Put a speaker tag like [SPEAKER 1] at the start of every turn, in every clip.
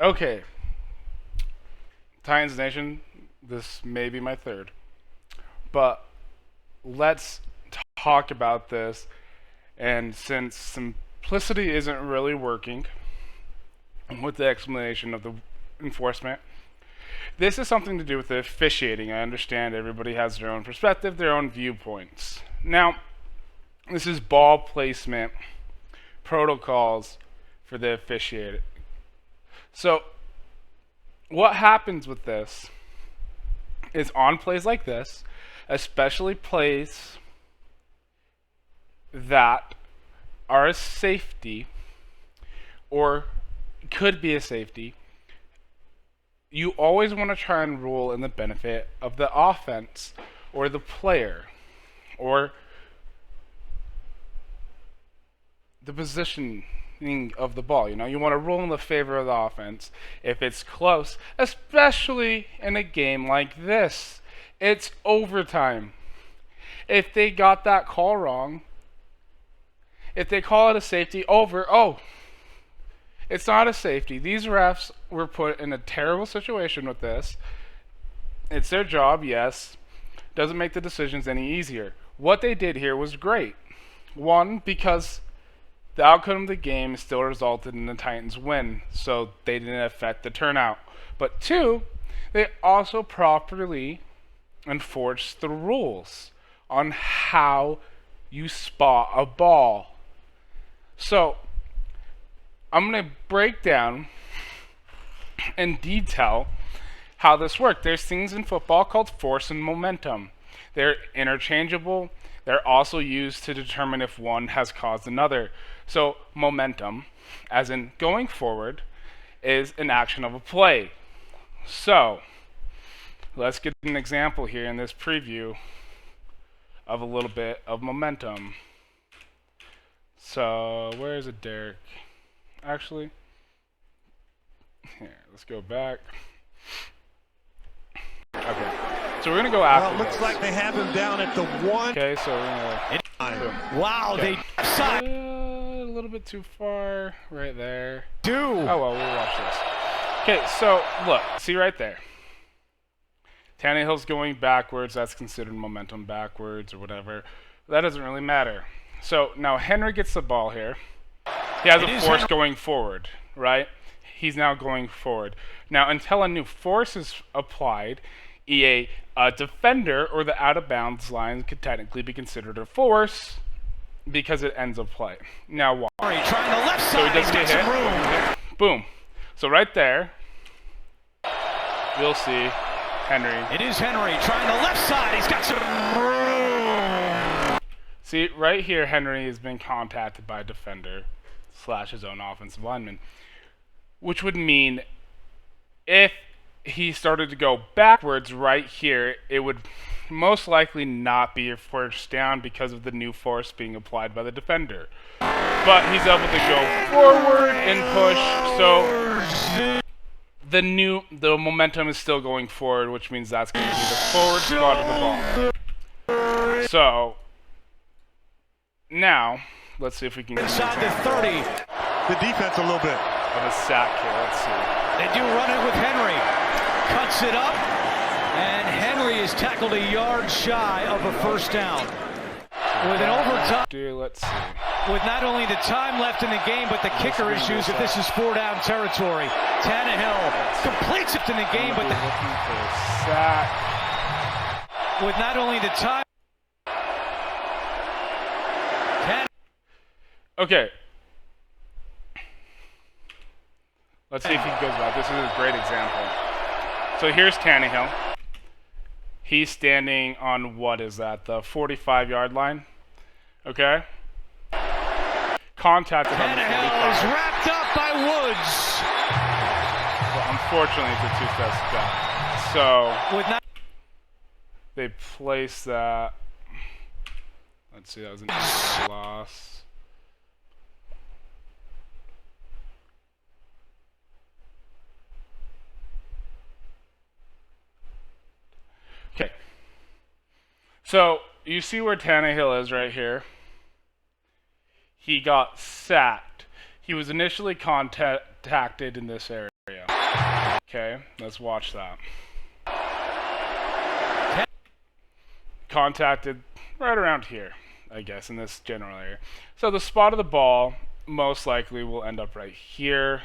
[SPEAKER 1] Okay, Titans Nation, this may be my third, but let's talk about this. And since simplicity isn't really working with the explanation of the enforcement, this is something to do with the officiating. I understand everybody has their own perspective, their own viewpoints. Now, this is ball placement protocols for the officiating. So, what happens with this is on plays like this, especially plays that are a safety or could be a safety, you always want to try and rule in the benefit of the offense or the player or the positioning of the ball. You know, you want to rule in the favor of the offense if it's close, especially in a game like this. It's overtime. If they got that call wrong, if they call it a safety over, it's not a safety. These refs were put in a terrible situation with this. It's their job, yes. Doesn't make the decisions any easier. What they did here was great. One, because the outcome of the game still resulted in the Titans' win, so they didn't affect the turnout. But two, they also properly enforced the rules on how you spot a ball. So, I'm going to break down in detail how this works. There's things in football called force and momentum. They're interchangeable. They're also used to determine if one has caused another. So, momentum, as in going forward, is an action of a play. So, let's get an example here in this preview of a little bit of momentum. So, where is it, Derek? Actually, here, let's go back. Okay, so we're gonna go after.
[SPEAKER 2] Well, it looks like they have him down at the one.
[SPEAKER 1] Okay, so we're gonna.
[SPEAKER 2] Wow,
[SPEAKER 1] okay.
[SPEAKER 2] they
[SPEAKER 1] A little bit too far, right there.
[SPEAKER 2] do.
[SPEAKER 1] Oh well, we'll watch this. Okay, so look, see right there. Tannehill's going backwards. That's considered momentum backwards or whatever. That doesn't really matter. So now Henry gets the ball here. He has a force going forward, right? He's now going forward. Now, until a new force is applied, a defender or the out-of-bounds line could technically be considered a force because it ends a play. Now, watch.
[SPEAKER 2] Trying the left
[SPEAKER 1] So
[SPEAKER 2] side.
[SPEAKER 1] he doesn't get hit.
[SPEAKER 2] Room.
[SPEAKER 1] Boom. So right there, you'll see Henry.
[SPEAKER 2] It is Henry trying the left side. He's got some room.
[SPEAKER 1] See, right here, Henry has been contacted by a defender / his own offensive lineman, which would mean if he started to go backwards right here, it would most likely not be a first down because of the new force being applied by the defender. But he's able to go forward and push, so the momentum is still going forward, which means that's going to be the forward spot of the ball. So now, let's see if we can get
[SPEAKER 2] inside the 30. The defense a little bit
[SPEAKER 1] of a sack here. Let's see.
[SPEAKER 2] They do run it with Henry. Cuts it up, and Henry is tackled a yard shy of a first down. With an overtime.
[SPEAKER 1] Let's see.
[SPEAKER 2] With not only the time left in the game, but the kicker issues if this is 4-down territory. Tannehill completes it in the game, but
[SPEAKER 1] looking for a sack.
[SPEAKER 2] with not only the time.
[SPEAKER 1] Okay. Let's see if he goes back. This is a great example. So here's Tannehill. He's standing on, what is that, the 45-yard line? Okay. Contacted on the 45.
[SPEAKER 2] Tannehill is wrapped up by Woods.
[SPEAKER 1] Well, unfortunately, it's a two-step step. So
[SPEAKER 2] With not
[SPEAKER 1] they place that. Let's see, that was an easy loss. Okay. So you see where Tannehill is right here. He got sacked. He was initially contacted contacted in this area. Okay, let's watch that. Contacted right around here, I guess, in this general area. So the spot of the ball most likely will end up right here.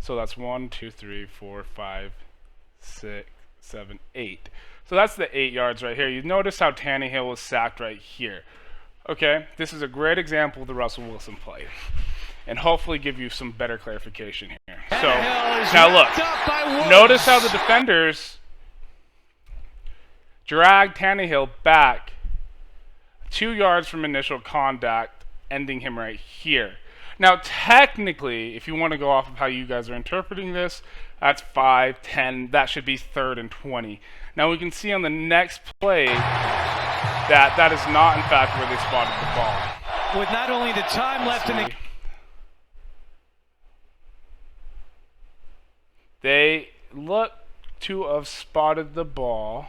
[SPEAKER 1] So that's 1, 2, 3, 4, 5, 6, 7, 8. So that's the 8 yards right here. You notice how Tannehill was sacked right here. Okay, this is a great example of the Russell Wilson play, and hopefully give you some better clarification here. So now look, notice how the defenders drag Tannehill back 2 yards from initial contact, ending him right here. Now, technically, if you want to go off of how you guys are interpreting this, that's 5, 10. That should be 3rd and 20. Now, we can see on the next play that that is not, in fact, where they spotted the ball.
[SPEAKER 2] With not only the time left in the...
[SPEAKER 1] They look to have spotted the ball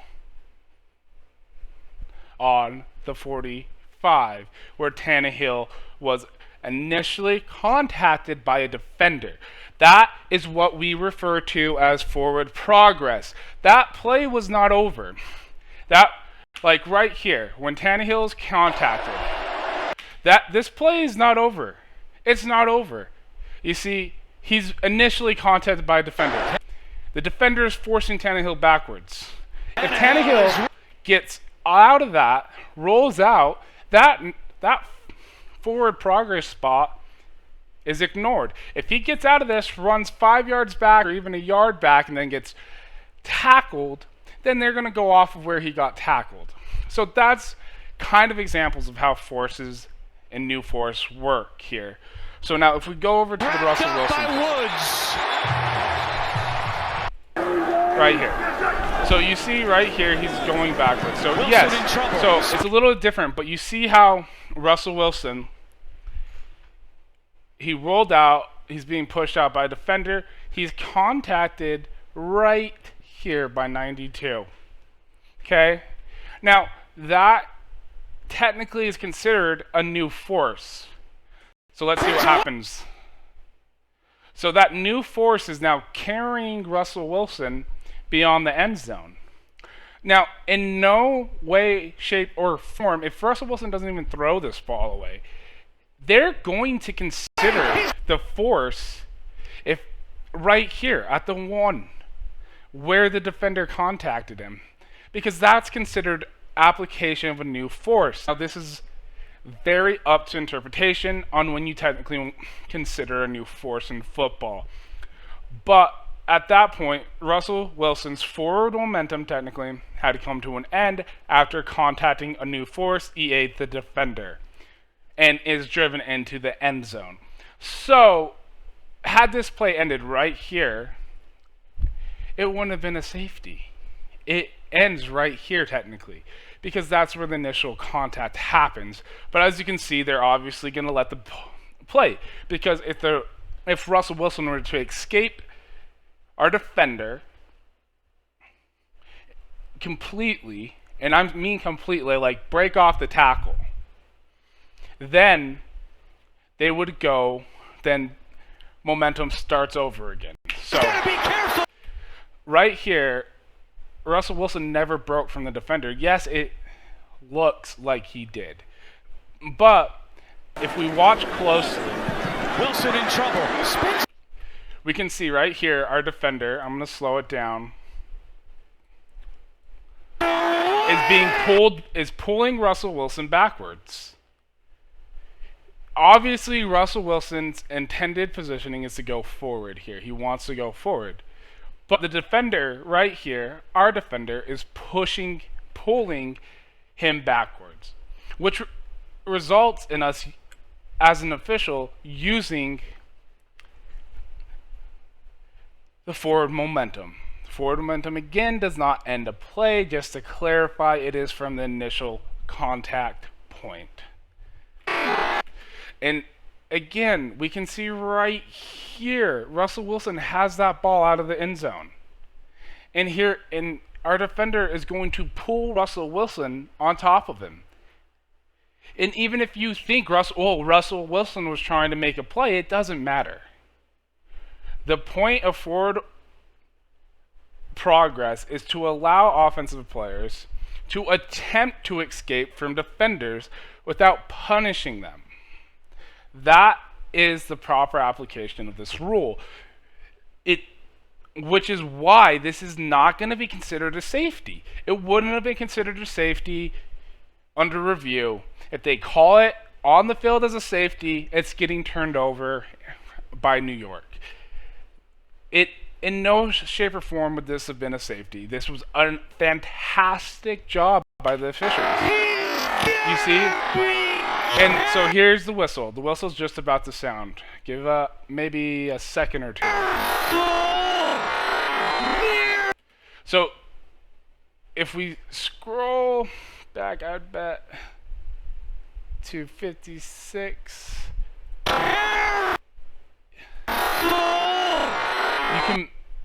[SPEAKER 1] on the 45, where Tannehill was initially contacted by a defender. That is what we refer to as forward progress. That play was not over. That, like right here, when Tannehill is contacted, this play is not over. It's not over. You see, he's initially contacted by a defender. The defender is forcing Tannehill backwards. If Tannehill gets out of that, rolls out, that forward progress spot is ignored. If he gets out of this, runs 5 yards back or even a yard back, and then gets tackled, then they're going to go off of where he got tackled. So that's kind of examples of how forces and new force work here. So now if we go over to the Russell Wilson right here. So you see right here he's going backwards. So yes, so it's a little different, but you see how Russell Wilson, he rolled out, he's being pushed out by a defender. He's contacted right here by 92. Okay? Now, that technically is considered a new force. So let's see what happens. So that new force is now carrying Russell Wilson beyond the end zone. Now, in no way, shape, or form, if Russell Wilson doesn't even throw this ball away, they're going to consider the force if right here at the 1 where the defender contacted him, because that's considered application of a new force. Now, this is very up to interpretation on when you technically consider a new force in football. But at that point, Russell Wilson's forward momentum technically had to come to an end after contacting a new force, e.a. the defender, and is driven into the end zone. So, had this play ended right here, it wouldn't have been a safety. It ends right here technically, because that's where the initial contact happens. But as you can see, they're obviously going to let the play, because if Russell Wilson were to escape our defender completely, and I mean completely, like break off the tackle, then they would go, then momentum starts over again. So right here, Russell Wilson never broke from the defender. Yes, it looks like he did. But if we watch closely,
[SPEAKER 2] Wilson in trouble. Spins.
[SPEAKER 1] We can see right here our defender, I'm going to slow it down, is pulling Russell Wilson backwards. Obviously, Russell Wilson's intended positioning is to go forward here. He wants to go forward. But the defender right here, our defender, is pulling him backwards, which results in us, as an official, using the forward momentum. Forward momentum, again, does not end a play. Just to clarify, it is from the initial contact point. And again, we can see right here, Russell Wilson has that ball out of the end zone. And our defender is going to pull Russell Wilson on top of him. And even if you think Russell Wilson was trying to make a play, it doesn't matter. The point of forward progress is to allow offensive players to attempt to escape from defenders without punishing them. That is the proper application of this rule. Which is why this is not going to be considered a safety. It wouldn't have been considered a safety under review. If they call it on the field as a safety, it's getting turned over by New York. In no shape or form would this have been a safety. This was a fantastic job by the officials. You see? And so here's the whistle. The whistle's just about to sound. Give maybe a second or two. So if we scroll back, I'd bet to 56.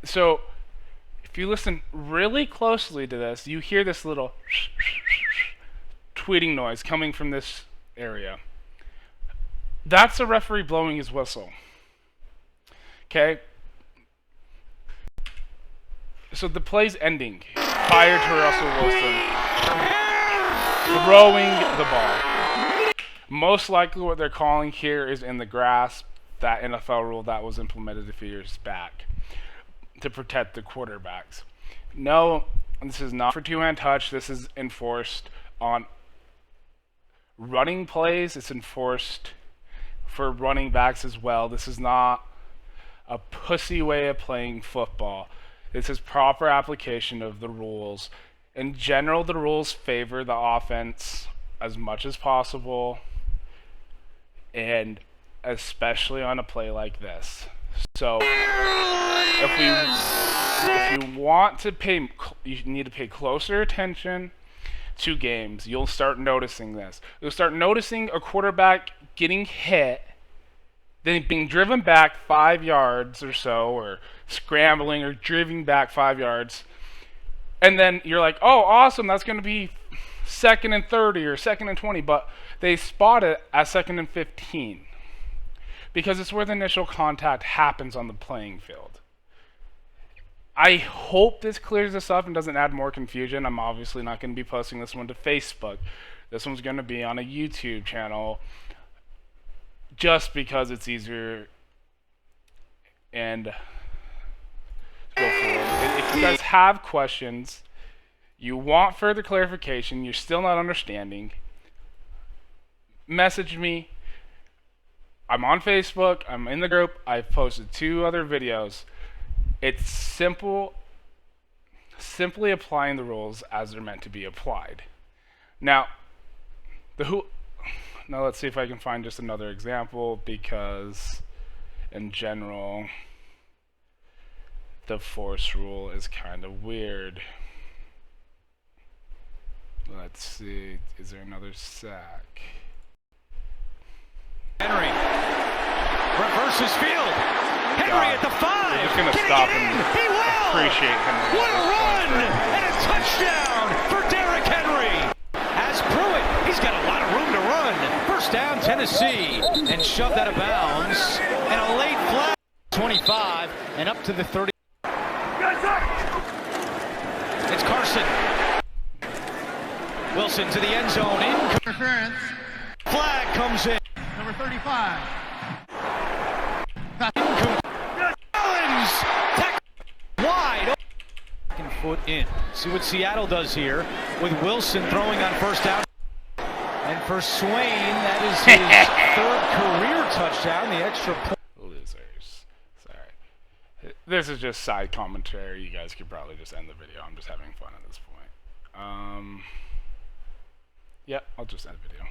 [SPEAKER 1] So if you listen really closely to this, you hear this little tweeting noise coming from this area. That's a referee blowing his whistle. Okay? So the play's ending prior to Russell Wilson throwing the ball. Most likely what they're calling here is in the grasp, that NFL rule that was implemented a few years back to protect the quarterbacks. No, this is not for two-hand touch. This is enforced on running plays. It's enforced for running backs as well. This is not a pussy way of playing football. This is proper application of the rules. In general, the rules favor the offense as much as possible, and especially on a play like this. So if you want to pay, you need to pay closer attention to games. You'll start noticing this. You'll start noticing a quarterback getting hit, then being driven back 5 yards or so, or scrambling or driving back 5 yards. And then you're like, oh, awesome, that's going to be 2nd and 30 or 2nd and 20. But they spot it at 2nd and 15. Because it's where the initial contact happens on the playing field. I hope this clears this up and doesn't add more confusion. I'm obviously not going to be posting this one to Facebook. This one's going to be on a YouTube channel just because it's easier and to go forward. If you guys have questions, you want further clarification, you're still not understanding, message me. I'm on Facebook, I'm in the group, I've posted 2 other videos. It's simple, simply applying the rules as they're meant to be applied. Now let's see if I can find just another example, because in general the force rule is kind of weird. Let's see, is there another sack?
[SPEAKER 2] Henry reverses field. Henry at the 5.
[SPEAKER 1] We're just gonna stop and
[SPEAKER 2] He will.
[SPEAKER 1] appreciate Henry.
[SPEAKER 2] What a run and a touchdown for Derrick Henry. As Pruitt, he's got a lot of room to run. First down, Tennessee, and shoved out of bounds. And a late flag. 25 and up to the 30. It's Carson. Wilson to the end zone.
[SPEAKER 3] Interference.
[SPEAKER 2] Flag comes in.
[SPEAKER 3] Number 35.
[SPEAKER 2] Collins, wide open, foot in. See what Seattle does here with Wilson throwing on first down. And for Swain, that is his 3rd career touchdown, the extra point.
[SPEAKER 1] Losers. Sorry. This is just side commentary. You guys could probably just end the video. I'm just having fun at this point. Yeah, I'll just end the video.